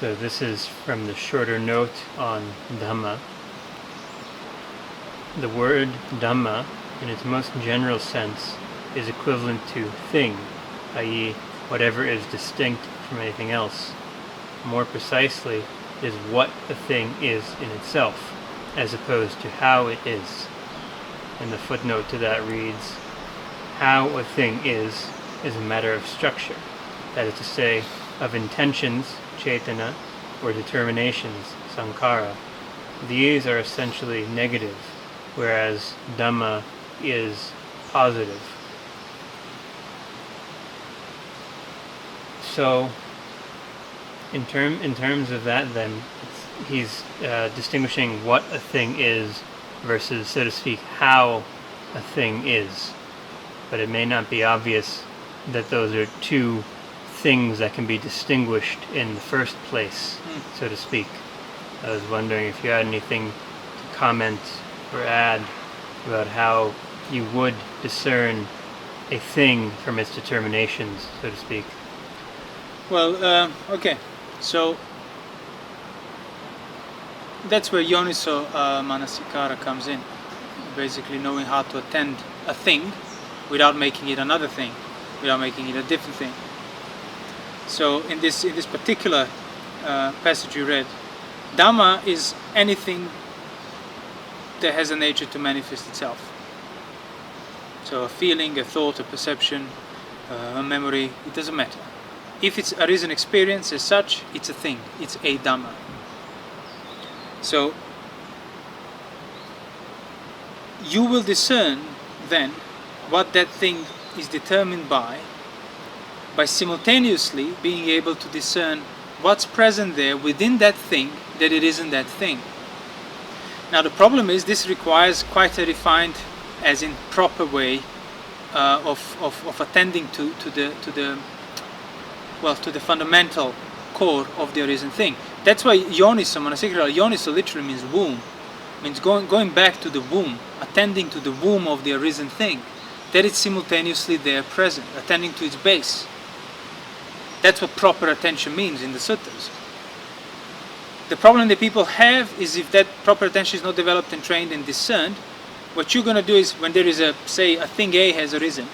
So this is from the shorter note on Dhamma. The word Dhamma, in its most general sense, is equivalent to thing, i.e., whatever is distinct from anything else. More precisely, is what a thing is in itself, as opposed to how it is. And the footnote to that reads, how a thing is a matter of structure, that is to say, of intentions, cetana, or determinations, Sankara. These are essentially negative, whereas Dhamma is positive. So, in terms of that, then, he's distinguishing what a thing is versus, so to speak, how a thing is. But it may not be obvious that those are two things that can be distinguished in the first place, so to speak. I was wondering if you had anything to comment or add about how you would discern a thing from its determinations, so to speak. Well, okay, so that's where Yoniso Manasikara comes in, basically knowing how to attend a thing without making it another thing, without making it a different thing. So in this particular passage you read, Dhamma is anything that has a nature to manifest itself. So a feeling, a thought, a perception, a memory, it doesn't matter. If it's a arisen experience as such, it's a thing, it's a Dhamma. So you will discern then what that thing is determined by simultaneously being able to discern what's present there within that thing that it isn't that thing. Now the problem is this requires quite a refined, as in proper way of attending to the fundamental core of the arisen thing. That's why Yoniso, Manasikara, Yoniso literally means womb, means going back to the womb, attending to the womb of the arisen thing, that it's simultaneously there present, attending to its base. That's what proper attention means in the suttas. The problem that people have is if that proper attention is not developed and trained and discerned, what you're going to do is when there is a thing A has arisen,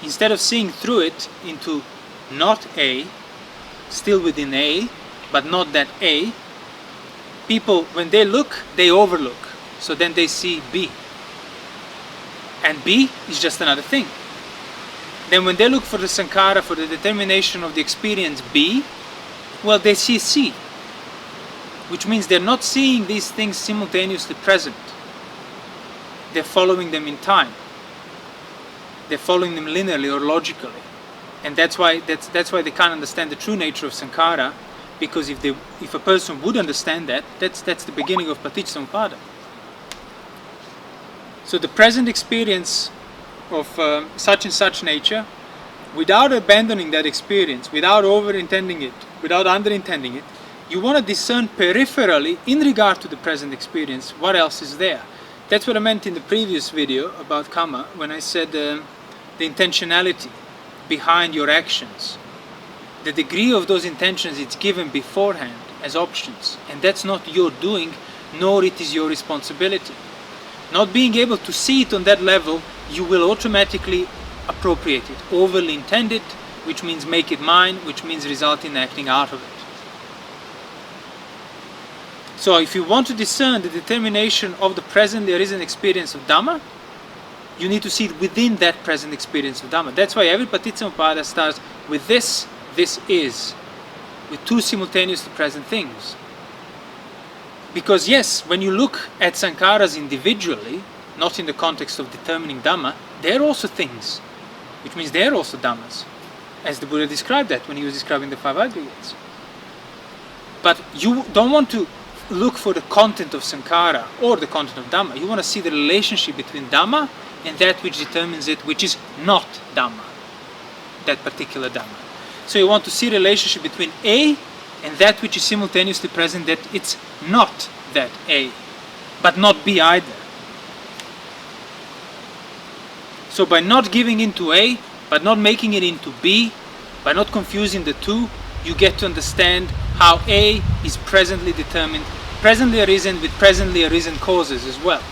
instead of seeing through it into not A, still within A, but not that A, people, when they look, they overlook. So then they see B. And B is just another thing. Then when they look for the Sankara, for the determination of the experience B, well, they see C. Which means they're not seeing these things simultaneously present. They're following them in time. They're following them linearly or logically. And that's why they can't understand the true nature of Sankara, because if a person would understand that, that's the beginning of Paticcasamuppada. So the present experience of such and such nature, without abandoning that experience, without over-intending it, without under-intending it, you want to discern peripherally, in regard to the present experience, what else is there. That's what I meant in the previous video about Kamma, when I said the intentionality behind your actions. The degree of those intentions it's given beforehand as options, and that's not your doing, nor it is your responsibility. Not being able to see it on that level, you will automatically appropriate it, overly intend it, which means make it mine, which means result in acting out of it. So if you want to discern the determination of the present there is an experience of Dhamma, you need to see it within that present experience of Dhamma. That's why every Paticcasamuppada starts with this is, with two simultaneously present things. Because yes, when you look at Sankaras individually, not in the context of determining Dhamma, they're also things, which means they're also Dhammas, as the Buddha described that when he was describing the five aggregates. But you don't want to look for the content of Sankara or the content of Dhamma. You want to see the relationship between Dhamma and that which determines it, which is not Dhamma, that particular Dhamma. So you want to see the relationship between A and that which is simultaneously present, that it's not that A, but not B either. So by not giving into A, but not making it into B, by not confusing the two, you get to understand how A is presently determined, presently arisen with presently arisen causes as well.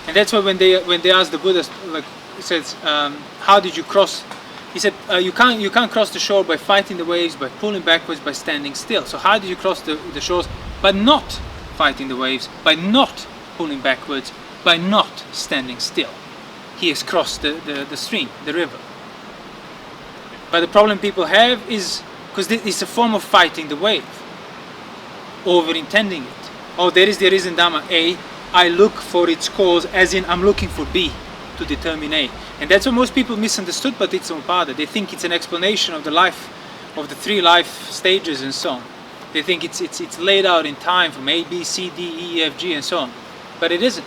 And that's why when they ask the Buddha, like he says, how did you cross? He said, you can't cross the shore by fighting the waves, by pulling backwards, by standing still. So how did you cross the shores? By not fighting the waves, by not pulling backwards, by not standing still. He has crossed the stream, the river. But the problem people have is, because it's a form of fighting the wave, over-intending it. Oh, there is the arisen Dhamma A, I look for its cause, as in I'm looking for B to determine A. And that's what most people misunderstood Paticcasamuppada. They think it's an explanation of the life, of the 3 life stages and so on. They think it's laid out in time from A, B, C, D, E, F, G and so on. But it isn't.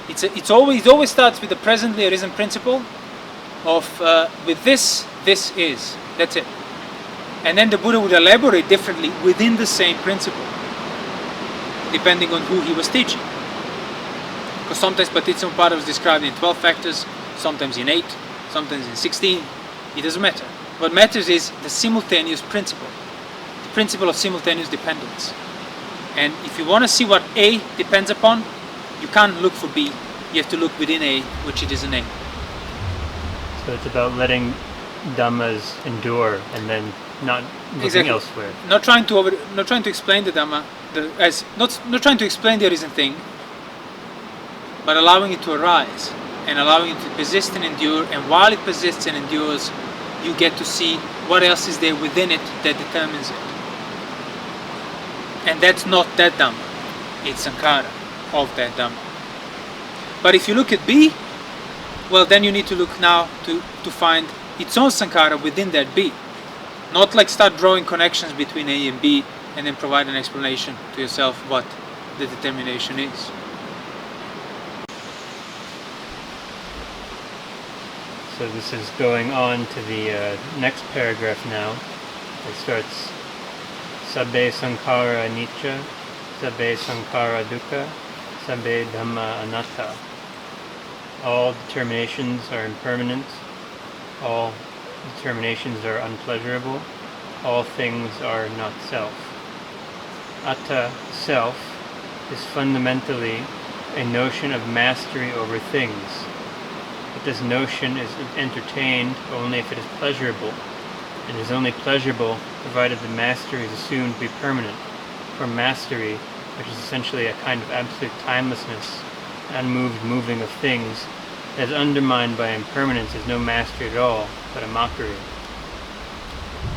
It always starts with the presently arisen principle of with this is. That's it. And then the Buddha would elaborate differently within the same principle, depending on who he was teaching. Because sometimes Paticcasamuppada was described in 12 factors, sometimes in 8, sometimes in 16. It doesn't matter. What matters is the simultaneous principle, the principle of simultaneous dependence. And if you want to see what A depends upon, you can't look for B. You have to look within A, which it is an A. So it's about letting Dhammas endure and then not looking elsewhere. Not trying to explain the Dhamma, not trying to explain the arisen thing, but allowing it to arise and allowing it to persist and endure. And while it persists and endures, you get to see what else is there within it that determines it. And that's not that Dhamma. It's Sankara of that Dhamma. But if you look at B, well, then you need to look now to find its own Sankara within that B. Not like start drawing connections between A and B and then provide an explanation to yourself what the determination is. So this is going on to the next paragraph now. It starts, Sabbe Sankara Anicca, Sabbe Sankara Dukkha, Sabbe Dhamma Anatta. All determinations are impermanent. All determinations are unpleasurable. All things are not self. Atta, self, is fundamentally a notion of mastery over things. But this notion is entertained only if it is pleasurable. It is only pleasurable provided the mastery is assumed to be permanent, or mastery, which is essentially a kind of absolute timelessness, unmoved moving of things, that is undermined by impermanence, is no mastery at all, but a mockery.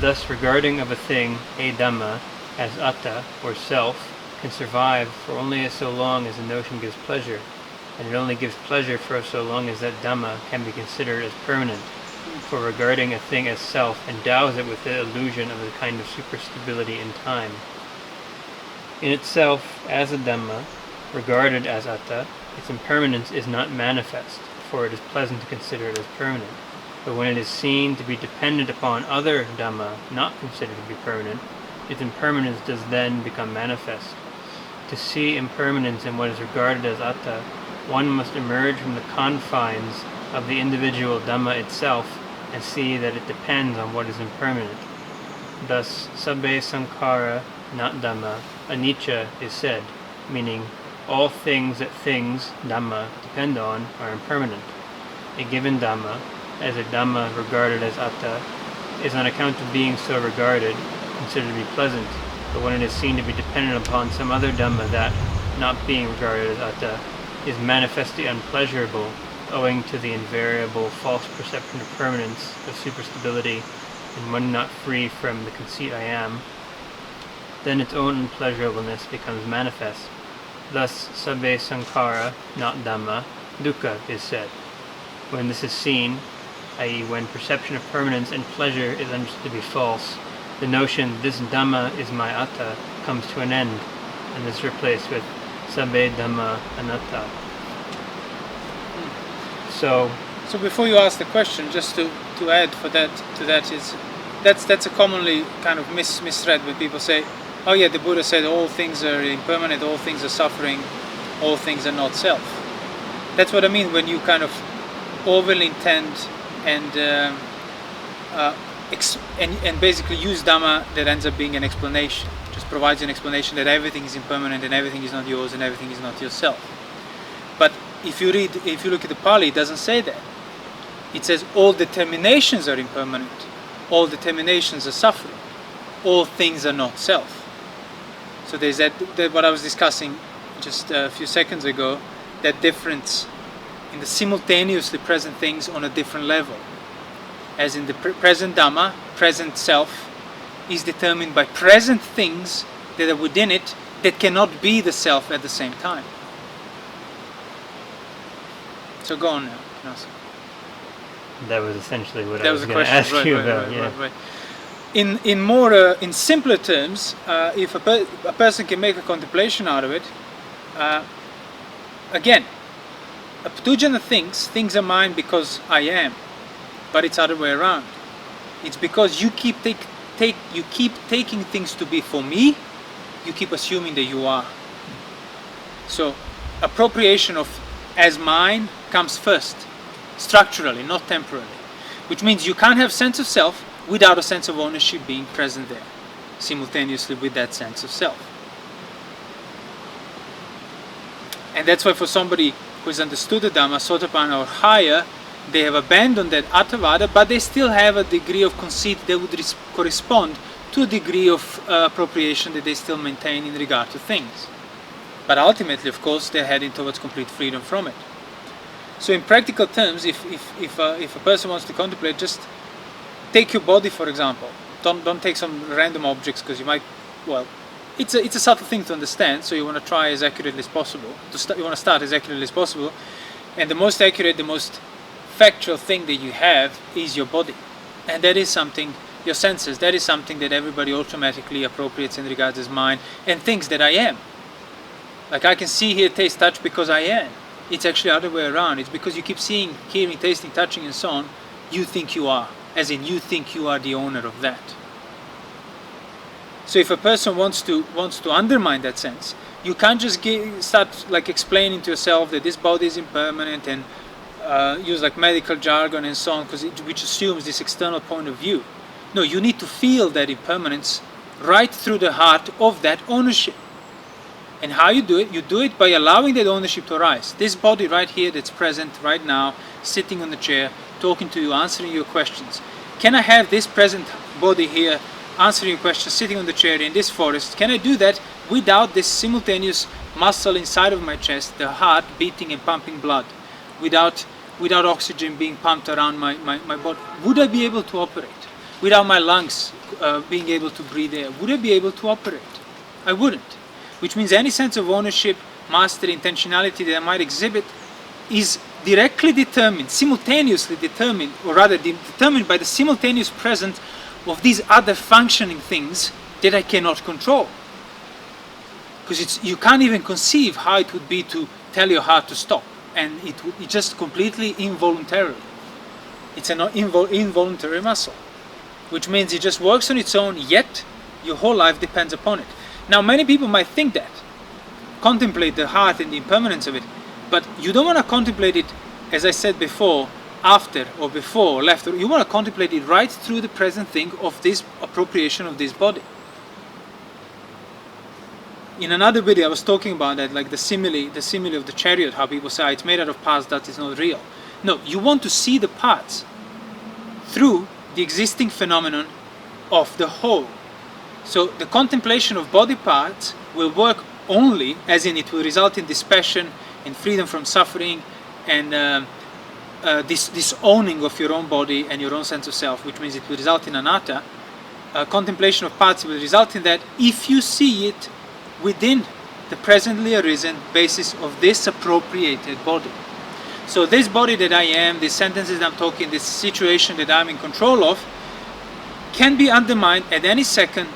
Thus, regarding of a thing, a Dhamma, as atta, or self, can survive for only so long as the notion gives pleasure, and it only gives pleasure for so long as that Dhamma can be considered as permanent, for regarding a thing as self endows it with the illusion of a kind of superstability in time. In itself, as a Dhamma, regarded as atta, its impermanence is not manifest, for it is pleasant to consider it as permanent. But when it is seen to be dependent upon other Dhamma not considered to be permanent, its impermanence does then become manifest. To see impermanence in what is regarded as atta, one must emerge from the confines of the individual Dhamma itself and see that it depends on what is impermanent. Thus, Sabbe Sankara, not Dhamma, Anicca is said, meaning all things that things, Dhamma, depend on are impermanent. A given Dhamma, as a Dhamma regarded as atta, is on account of being so regarded, considered to be pleasant, but when it is seen to be dependent upon some other Dhamma that, not being regarded as atta, is manifestly unpleasurable, owing to the invariable false perception of permanence, of superstability, and one not free from the conceit I am, then its own unpleasurableness becomes manifest. Thus, Sabbe Sankara, not Dhamma, Dukkha is said. When this is seen, i.e. when perception of permanence and pleasure is understood to be false, the notion, this Dhamma is my atta, comes to an end, and is replaced with Sabbe Dhamma Anatta. So before you ask the question, just to add to that is, that's a commonly kind of misread when people say, oh yeah, the Buddha said all things are impermanent, all things are suffering, all things are not self. That's what I mean when you kind of overly intend and and basically use Dhamma that ends up being an explanation. Just provides an explanation that everything is impermanent and everything is not yours and everything is not yourself. But if you look at the Pali, it doesn't say that. It says all determinations are impermanent, all determinations are suffering, all things are not self. So there's that what I was discussing just a few seconds ago, that difference in the simultaneously present things on a different level. As in the present Dhamma, present self, is determined by present things that are within it that cannot be the self at the same time. So go on now. That was essentially what I was going to ask you about. Right. In simpler terms, if a person can make a contemplation out of it, again, a Putujana thinks things are mine because I am, but it's other way around. It's because you keep taking things to be for me, you keep assuming that you are. So appropriation of as mine comes first, structurally, not temporarily, which means you can't have sense of self without a sense of ownership being present there, simultaneously with that sense of self. And that's why for somebody who has understood the Dhamma, Sotapanna or higher, they have abandoned that Attavada, but they still have a degree of conceit that would correspond to a degree of appropriation that they still maintain in regard to things. But ultimately, of course, they're heading towards complete freedom from it. So in practical terms, if a person wants to contemplate, just take your body, for example. Don't take some random objects, because you might, well, it's a subtle thing to understand, so you want to try as accurately as possible. You want to start as accurately as possible, and the most accurate, the most factual thing that you have is your body. And that is something, your senses, that is something that everybody automatically appropriates and regards as mine, and thinks that I am. Like I can see, hear, taste, touch because I am. It's actually the other way around. It's because you keep seeing, hearing, tasting, touching and so on, you think you are. As in, you think you are the owner of that. So if a person wants to undermine that sense, you can't just start like explaining to yourself that this body is impermanent and use like medical jargon and so on, which assumes this external point of view. No, you need to feel that impermanence right through the heart of that ownership. And how you do it? You do it by allowing that ownership to arise. This body right here that's present right now, sitting on the chair, talking to you, answering your questions. Can I have this present body here, answering your questions, sitting on the chair in this forest? Can I do that without this simultaneous muscle inside of my chest, the heart beating and pumping blood, without oxygen being pumped around my body? Would I be able to operate? Without my lungs being able to breathe air, would I be able to operate? I wouldn't. Which means any sense of ownership, mastery, intentionality that I might exhibit is directly determined, simultaneously determined, or rather determined by the simultaneous presence of these other functioning things that I cannot control. Because you can't even conceive how it would be to tell your heart to stop, and it's just completely involuntarily. It's an involuntary muscle, which means it just works on its own, yet your whole life depends upon it. Now, many people might think that, contemplate the heart and the impermanence of it, but you don't want to contemplate it, as I said before, after or before or left. You want to contemplate it right through the present thing of this appropriation of this body. In another video, I was talking about that, like the simile of the chariot, how people say it's made out of parts that is not real. No, you want to see the parts through the existing phenomenon of the whole. So the contemplation of body parts will work only, as in it will result in dispassion, in freedom from suffering, and this owning of your own body and your own sense of self, which means it will result in anatta. Contemplation of parts will result in that if you see it within the presently arisen basis of this appropriated body. So this body that I am, these sentences that I'm talking, this situation that I'm in control of, can be undermined at any second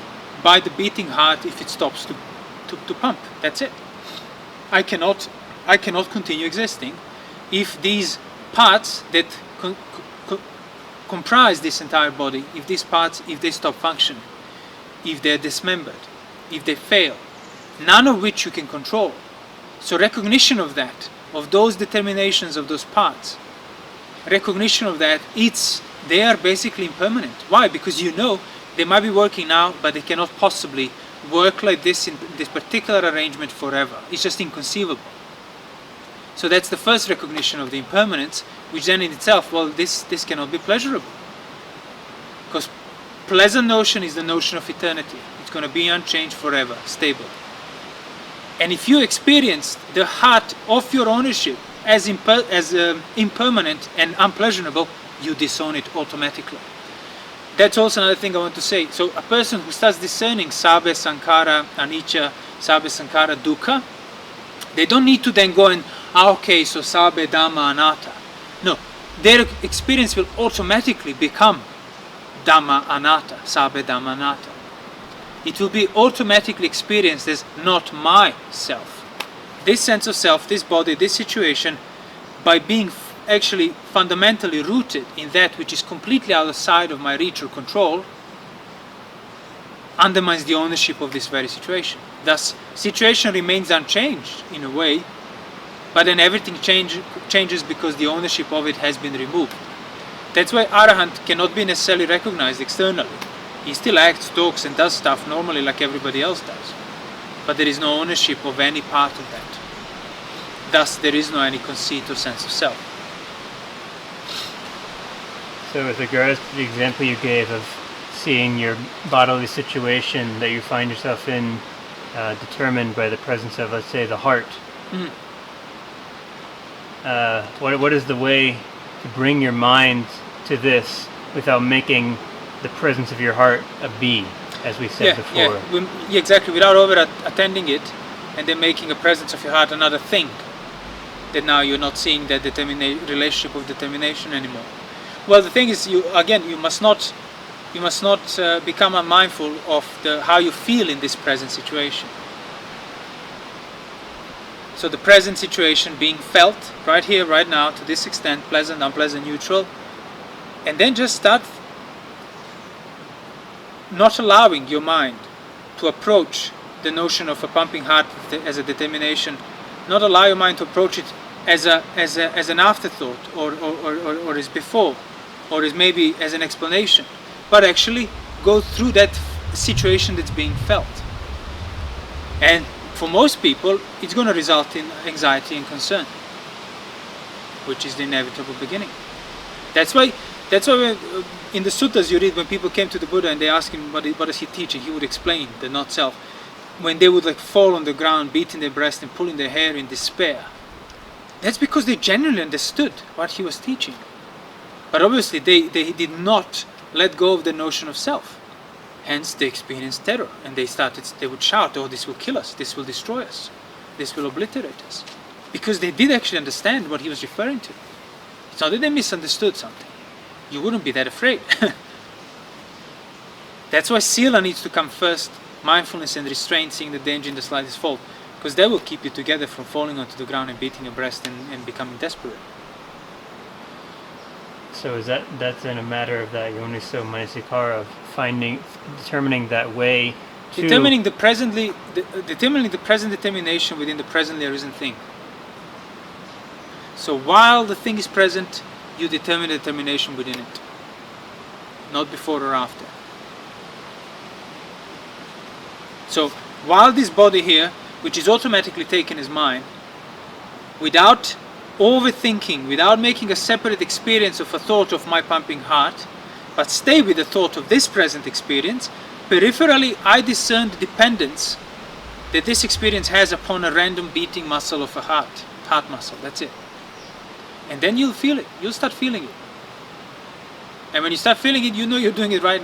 by the beating heart if it stops to pump. That's it. I cannot continue existing if these parts that comprise this entire body, if these parts, if they stop functioning, if they're dismembered, if they fail, none of which you can control. So recognition of that, of those determinations of those parts, recognition of that, it's they are basically impermanent. Why? Because you know they might be working now, but they cannot possibly work like this in this particular arrangement forever. It's just inconceivable. So that's the first recognition of the impermanence, which then in itself, well, this cannot be pleasurable. Because pleasant notion is the notion of eternity. It's going to be unchanged forever, stable. And if you experience the heart of your ownership as impermanent and unpleasurable, you disown it automatically. That's also another thing I want to say. So a person who starts discerning sabbe, sankara, anicca, sabbe, sankara, dukkha, they don't need to then go and, okay, so sabbe, dhamma, anatta. No, their experience will automatically become dhamma, anatta, sabbe, dhamma, anatta. It will be automatically experienced as not my self. This sense of self, this body, this situation, by being actually fundamentally rooted in that which is completely outside of my reach or control, undermines the ownership of this very situation. Thus, situation remains unchanged in a way, but then everything changes because the ownership of it has been removed. That's why Arahant cannot be necessarily recognized externally. He still acts, talks and does stuff normally like everybody else does. But there is no ownership of any part of that. Thus, there is no any conceit or sense of self. So with regards to the example you gave of seeing your bodily situation that you find yourself in determined by the presence of, let's say, the heart, what is the way to bring your mind to this without making the presence of your heart a be, as we said before? Yeah, exactly. Without over attending it and then making a presence of your heart another thing, that now you're not seeing that relationship of determination anymore. Well, the thing is, you must not become unmindful of how you feel in this present situation. So the present situation being felt right here, right now, to this extent, pleasant, unpleasant, neutral, and then just start not allowing your mind to approach the notion of a pumping heart as a determination, not allow your mind to approach it as an afterthought or as before, or as maybe as an explanation, but actually go through that situation that's being felt. And for most people, it's going to result in anxiety and concern, which is the inevitable beginning. That's why in the suttas you read, when people came to the Buddha and they asked him what is he teaching, he would explain the not self. When they would fall on the ground, beating their breast and pulling their hair in despair, that's because they genuinely understood what he was teaching. But obviously they did not let go of the notion of self. Hence they experienced terror, and they would shout, oh, this will kill us, this will destroy us, this will obliterate us. Because they did actually understand what he was referring to. It's not that they misunderstood something. You wouldn't be that afraid. That's why sila needs to come first, mindfulness and restraint, seeing the danger in the slightest fault, because that will keep you together from falling onto the ground and beating your breast and becoming desperate. So that's in a matter of that yoniso manasikara, of determining that way to... Determining the present determination within the presently arisen thing. So while the thing is present, you determine the determination within it. Not before or after. So while this body here, which is automatically taken as mine, without overthinking, without making a separate experience of a thought of my pumping heart, but stay with the thought of this present experience, peripherally I discern the dependence that this experience has upon a random beating muscle of a heart muscle, that's it. And then you'll feel it, you'll start feeling it. And when you start feeling it, you know you're doing it right.